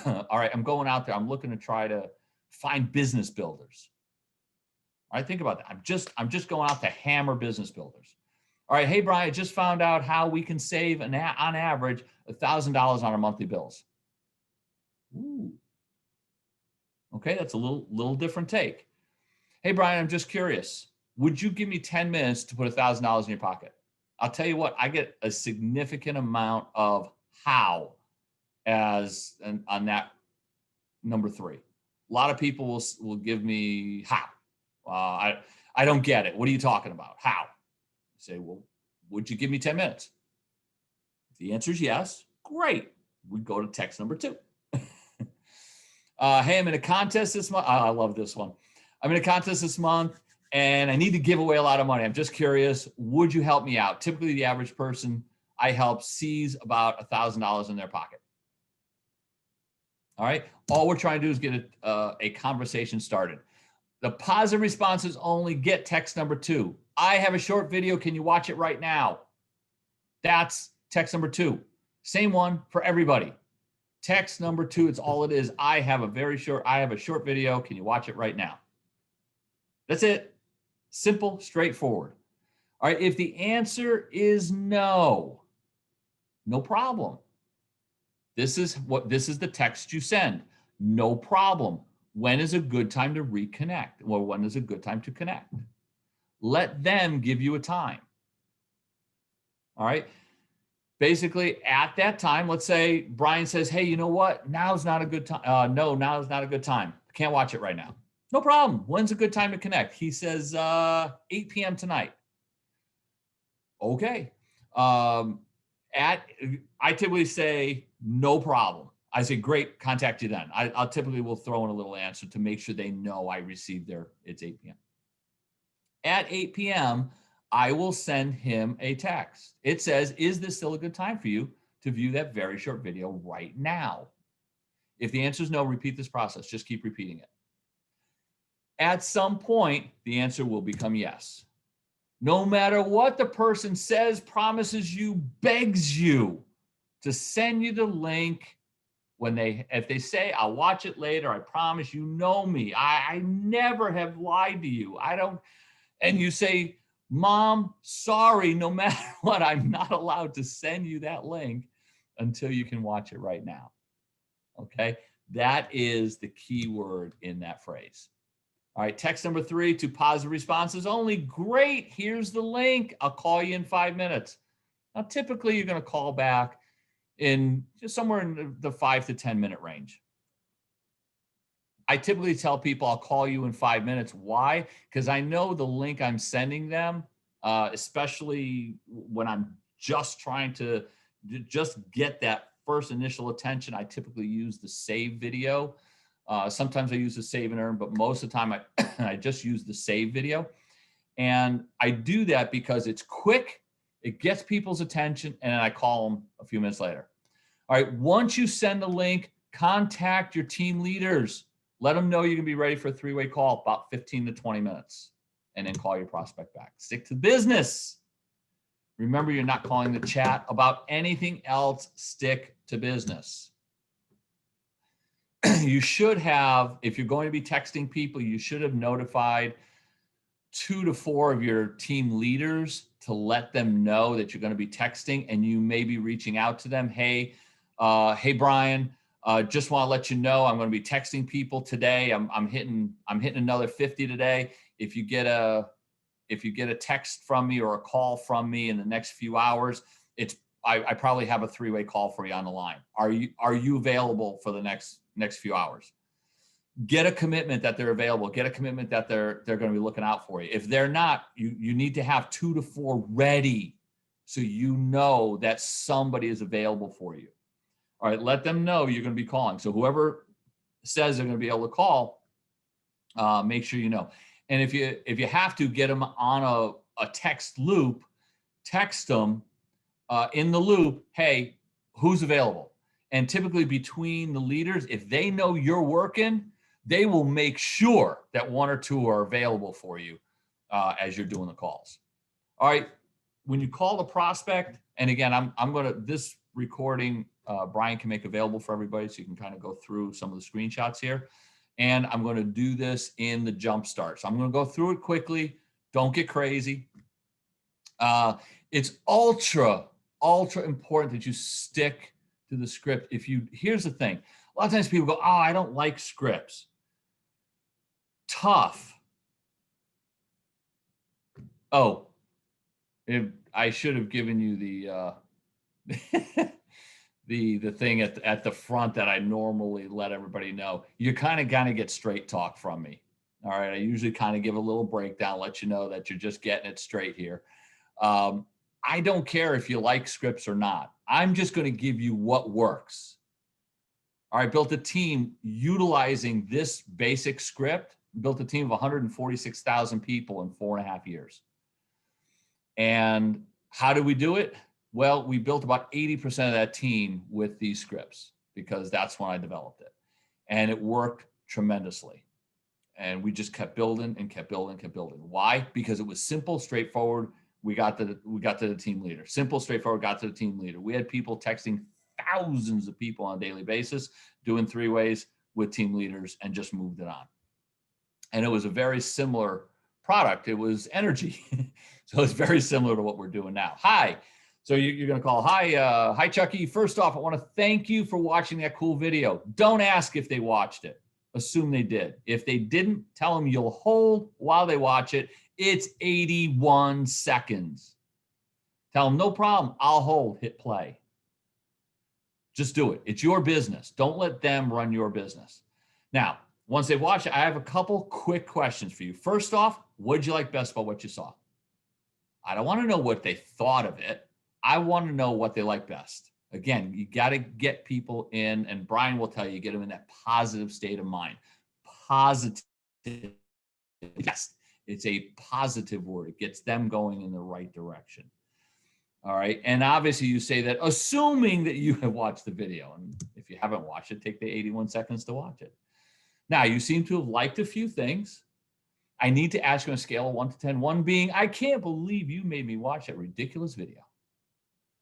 all right, I'm going out there. I'm looking to try to find business builders. All right, think about that. I'm just going out to hammer business builders. All right, hey, Brian, I just found out how we can save on average $1,000 on our monthly bills. Ooh. Okay, that's a little different take. Hey, Brian, I'm just curious. Would you give me 10 minutes to put $1,000 in your pocket? I'll tell you what, I get a significant amount of how on that number 3. A lot of people will give me how. I don't get it. What are you talking about? How? I say, well, would you give me 10 minutes? If the answer is yes, great. We go to text number 2. Hey, I'm in a contest this month. I love this one. I'm in a contest this month and I need to give away a lot of money. I'm just curious, would you help me out? Typically the average person I help sees about $1,000 in their pocket. All right. All we're trying to do is get a conversation started. The positive responses only get text number 2. I have a short video. Can you watch it right now? That's text number 2. Same one for everybody. Text number 2, it's all it is. I have a short video. Can you watch it right now? That's it. Simple, straightforward. All right. If the answer is no problem. This is the text you send. No problem. When is a good time to reconnect? Or when is a good time to connect? Let them give you a time. All right. Basically, at that time, let's say Brian says, hey, you know what? Now's not a good time. No, now is not a good time. I can't watch it right now. No problem. When's a good time to connect? He says 8 p.m. tonight. Okay. I typically say, no problem. I say, great, contact you then. I'll typically will throw in a little answer to make sure they know I received it's 8 p.m. At 8 p.m., I will send him a text. It says, is this still a good time for you to view that very short video right now? If the answer is no, repeat this process. Just keep repeating it. At some point, the answer will become yes. No matter what the person says, promises you, begs you to send you the link if they say, I'll watch it later, I promise, you know me. I never have lied to you. And you say, Mom, sorry, no matter what, I'm not allowed to send you that link until you can watch it right now. Okay, that is the key word in that phrase. All right, text number 3 to positive responses only. Great, here's the link. I'll call you in 5 minutes. Now, typically, you're going to call back in just somewhere in the 5 to 10 minute range. I typically tell people I'll call you in 5 minutes. Why? Because I know the link I'm sending them, especially when I'm just trying to just get that first initial attention. I typically use the save video. Sometimes I use the save and earn, but most of the time I just use the save video. And I do that because it's quick, it gets people's attention, and then I call them a few minutes later. All right, once you send the link, contact your team leaders. Let them know you can be ready for a 3-way call, about 15 to 20 minutes. and then call your prospect back. Stick to business. Remember, you're not calling the chat about anything else. Stick to business. You should have, if you're going to be texting people, you should have notified 2 to 4 of your team leaders to let them know that you're going to be texting, and you may be reaching out to them. Hey, Brian, just want to let you know I'm going to be texting people today. I'm hitting another 50 today. If you get a text from me or a call from me in the next few hours, I probably have a 3-way call for you on the line. Are you available for the next few hours? Get a commitment that they're available. Get a commitment that they're going to be looking out for you. If they're not, you need to have 2 to 4 ready so you know that somebody is available for you. All right, let them know you're going to be calling. So whoever says they're going to be able to call, make sure you know. And if you have to, get them on a text loop, text them in the loop, hey, who's available? And typically between the leaders, if they know you're working, they will make sure that 1 or 2 are available for you as you're doing the calls. All right, when you call the prospect, and again, I'm going to, this recording, Brian can make available for everybody so you can kind of go through some of the screenshots here. And I'm going to do this in the jump start. So I'm going to go through it quickly. Don't get crazy. It's ultra important that you stick to the script. Here's the thing. A lot of times people go, oh, I don't like scripts. Tough. Oh, I should have given you the the thing at the front that I normally let everybody know. You kind of get straight talk from me. All right. I usually kind of give a little breakdown, let you know that you're just getting it straight here. I don't care if you like scripts or not. I'm just going to give you what works. All right. Built a team utilizing this basic script, built a team of 146,000 people in 4.5 years. And how did we do it? Well, we built about 80% of that team with these scripts because that's when I developed it. And it worked tremendously. And we just kept building and kept building. Why? Because it was simple, straightforward. We got to the team leader. Simple, straightforward, got to the team leader. We had people texting thousands of people on a daily basis, doing 3-ways with team leaders, and just moved it on. And it was a very similar product. It was energy. So it's very similar to what we're doing now. Hi. So you're going to call. Hi, Chucky. First off, I want to thank you for watching that cool video. Don't ask if they watched it. Assume they did. If they didn't, tell them you'll hold while they watch it. It's 81 seconds. Tell them, no problem. I'll hold. Hit play. Just do it. It's your business. Don't let them run your business. Now, once they watch it, I have a couple quick questions for you. First off, what did you like best about what you saw? I don't want to know what they thought of it. I want to know what they like best. Again, you got to get people in, and Brian will tell you, get them in that positive state of mind. Positive. Yes, it's a positive word. It gets them going in the right direction. All right. And obviously you say that assuming that you have watched the video. And if you haven't watched it, take the 81 seconds to watch it. Now, you seem to have liked a few things. I need to ask you on a scale of 1 to 10. 1 being, I can't believe you made me watch that ridiculous video.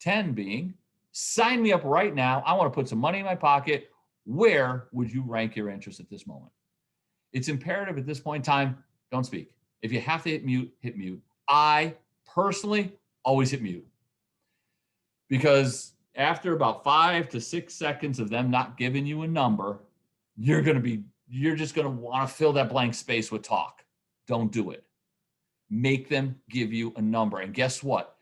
10 being, sign me up right now. I want to put some money in my pocket. Where would you rank your interest at this moment? It's imperative at this point in time, don't speak. If you have to hit mute, hit mute. I personally always hit mute. Because after about 5 to 6 seconds of them not giving you a number, you're just going to want to fill that blank space with talk. Don't do it. Make them give you a number. And guess what?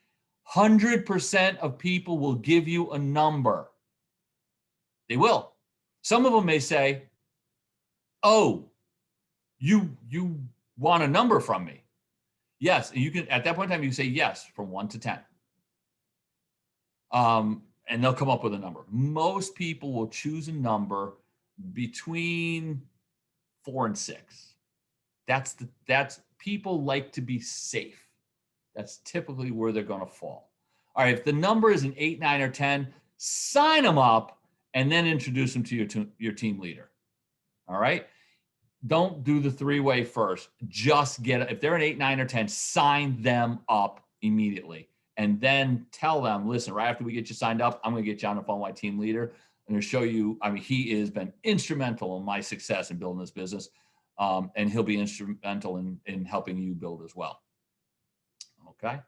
100% of people will give you a number. They will. Some of them may say, oh, you want a number from me. Yes. And you can, at that point in time, you say yes from 1 to 10. And they'll come up with a number. Most people will choose a number between 4 and 6. That's people like to be safe. That's typically where they're going to fall. All right, if the number is an 8, 9, or 10, sign them up and then introduce them to your team leader. All right. don't do the three-way first. Just if they're an 8, 9, or 10, sign them up immediately. And then tell them, listen, right after we get you signed up, I'm going to get you on the phone with my team leader. I'm going to show you, I mean, he has been instrumental in my success in building this business. And he'll be instrumental in helping you build as well. Okay.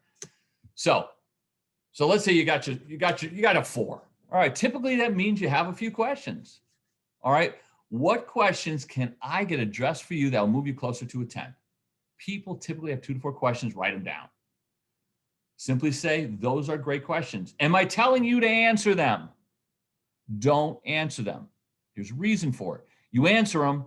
So let's say you got a 4. All right. Typically that means you have a few questions. All right. What questions can I get addressed for you that will move you closer to a 10? People typically have 2 to 4 questions. Write them down. Simply say, those are great questions. Am I telling you to answer them? Don't answer them. There's a reason for it. You answer them,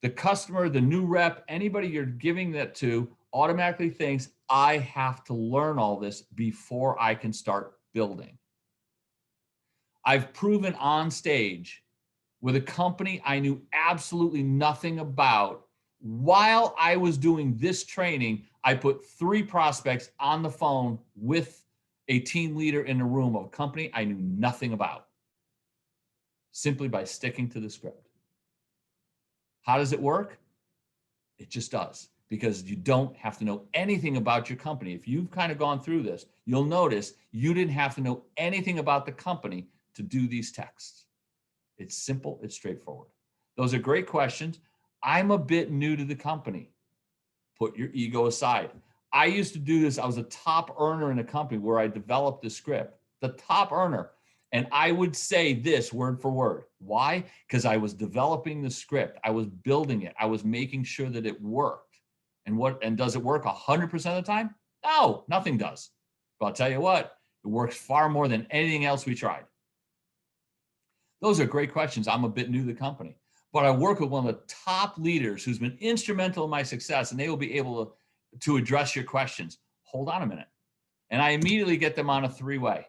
the customer, the new rep, anybody you're giving that to automatically thinks, I have to learn all this before I can start building. I've proven on stage with a company I knew absolutely nothing about. While I was doing this training, I put 3 prospects on the phone with a team leader in a room of a company I knew nothing about, simply by sticking to the script. How does it work? It just does, because you don't have to know anything about your company. If you've kind of gone through this, you'll notice you didn't have to know anything about the company to do these texts. It's simple, it's straightforward. Those are great questions. I'm a bit new to the company. Put your ego aside. I used to do this. I was a top earner in a company where I developed the script, the top earner. And I would say this word for word. Why? Because I was developing the script. I was building it. I was making sure that it worked. And does it work 100% of the time? No, nothing does. But I'll tell you what, it works far more than anything else we tried. Those are great questions. I'm a bit new to the company, but I work with one of the top leaders who's been instrumental in my success, and they will be able to address your questions. Hold on a minute. And I immediately get them on a 3-way.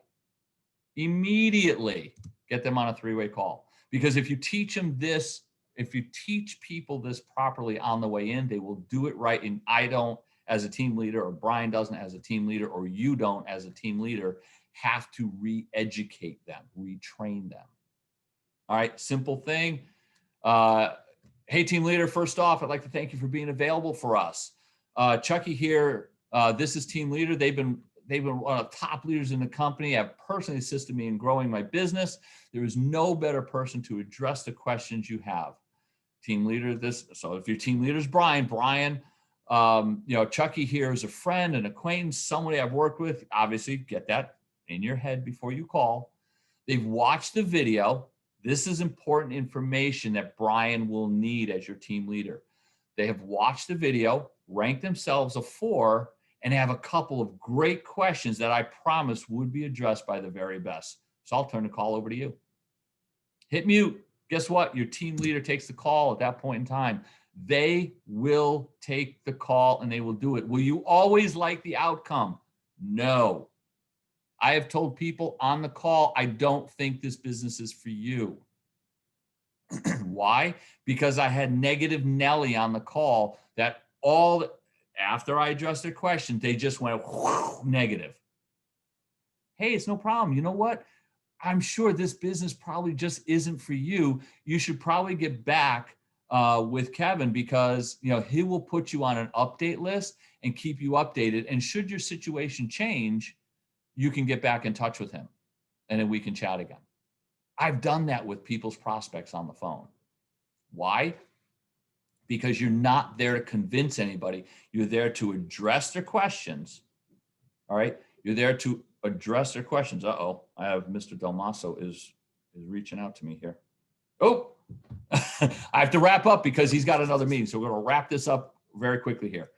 Immediately get them on a 3-way call. Because if you teach them this, if you teach people this properly on the way in, they will do it right. And I don't, as a team leader, or Brian doesn't as a team leader, or you don't as a team leader, have to re-educate them, retrain them. All right, simple thing. Hey, team leader, first off, I'd like to thank you for being available for us. Chucky here, this is team leader. They've been one of the top leaders in the company. Have personally assisted me in growing my business. There is no better person to address the questions you have. Team leader, so if your team leader is Brian, Chucky here is a friend, an acquaintance, somebody I've worked with. Obviously, get that in your head before you call. They've watched the video. This is important information that Brian will need as your team leader. They have watched the video, ranked themselves a 4, and have a couple of great questions that I promise would be addressed by the very best. So I'll turn the call over to you. Hit mute. Guess what? Your team leader takes the call at that point in time. They will take the call and they will do it. Will you always like the outcome? No. I have told people on the call, I don't think this business is for you. Why? Because I had negative Nelly on the call that after I addressed their question, they just went negative. Hey, it's no problem. You know what? I'm sure this business probably just isn't for you. You should probably get back with Kevin, because he will put you on an update list and keep you updated. And should your situation change, you can get back in touch with him and then we can chat again. I've done that with people's prospects on the phone. Why? Because you're not there to convince anybody. You're there to address their questions. All right. You're there to address their questions. Uh-oh, I have Mr. Del Maso is reaching out to me here. Oh, I have to wrap up because he's got another meeting. So we're going to wrap this up very quickly here.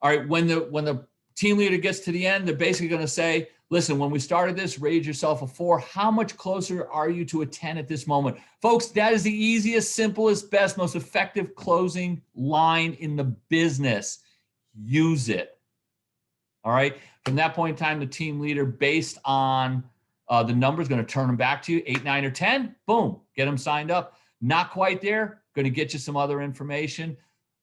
All right. When the team leader gets to the end, they're basically going to say, listen, when we started this, rate yourself a 4. How much closer are you to a 10 at this moment? Folks, that is the easiest, simplest, best, most effective closing line in the business. Use it. All right. From that point in time, the team leader, based on the numbers, going to turn them back to you, 8, 9, or 10. Boom, get them signed up. Not quite there, going to get you some other information.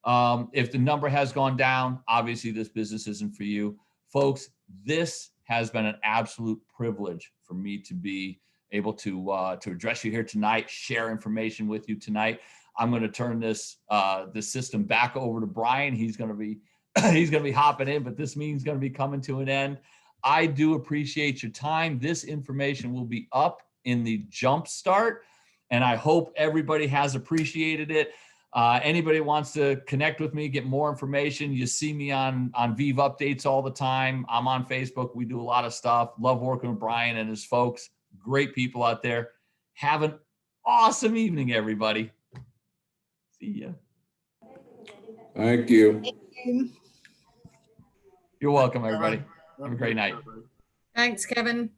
If the number has gone down, obviously this business isn't for you. Folks, this has been an absolute privilege for me to be able to address you here tonight, share information with you tonight. I'm going to turn this system back over to Brian. He's going to be he's going to be hopping in, but this meeting's going to be coming to an end. I do appreciate your time. This information will be up in the jump start, and I hope everybody has appreciated it. Anybody wants to connect with me, get more information, you see me on Viv Updates all the time. I'm on Facebook. We do a lot of stuff. Love working with Brian and his folks. Great people out there. Have an awesome evening, everybody. See ya. Thank you. You're welcome, everybody. Have a great night. Thanks, Kevin.